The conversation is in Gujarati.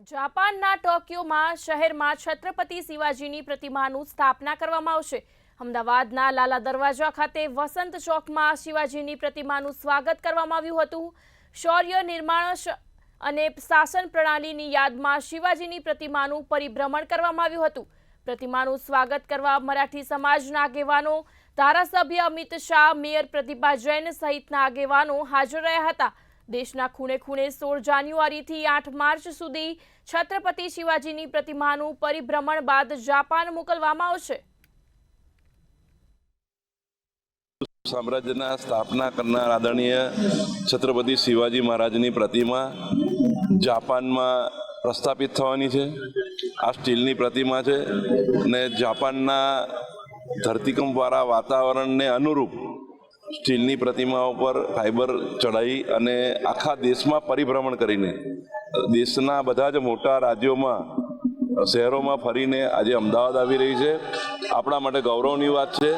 જાપાનના ટોક્યોમાં શહેરમાં છત્રપતિ શિવાજીની પ્રતિમાનું સ્થાપના કરવામાં આવશે। અમદાવાદના લાલા દરવાજા ખાતે વસંત ચોકમાં શિવાજીની પ્રતિમાનું સ્વાગત કરવામાં આવ્યું હતું। શૌર્ય નિર્માણ અને શાસન પ્રણાલીની યાદમાં શિવાજીની પ્રતિમાનું પરિભ્રમણ કરવામાં આવ્યું હતું। પ્રતિમાનું સ્વાગત કરવા મરાઠી સમાજના આગેવાનો, ધારાસભ્ય અમિત શાહ, મેયર પ્રતિભા જૈન સહિતના આગેવાનો હાજર રહ્યા હતા। દેશના ખૂણે ખૂણે 16 જાન્યુઆરીથી 8 માર્ચ સુધી છત્રપતિ શિવાજીની પ્રતિમાનું પરિભ્રમણ બાદ જાપાન મોકલવામાં આવશે। સામ્રાજ્યના સ્થાપના કરનાર આદરણીય છત્રપતિ શિવાજી મહારાજની પ્રતિમા જાપાનમાં પ્રસ્થાપિત થવાની છે। આ સ્ટીલની પ્રતિમા છે અને જાપાનના ધરતીકંપવાળા વાતાવરણને અનુરૂપ સ્ટીલની પ્રતિમાઓ પર ફાઇબર ચડાવી અને આખા દેશમાં પરિભ્રમણ કરીને દેશના બધા જ મોટા રાજ્યોમાં શહેરોમાં ફરીને આજે અમદાવાદ આવી રહી છે। આપણા માટે ગૌરવની વાત છે।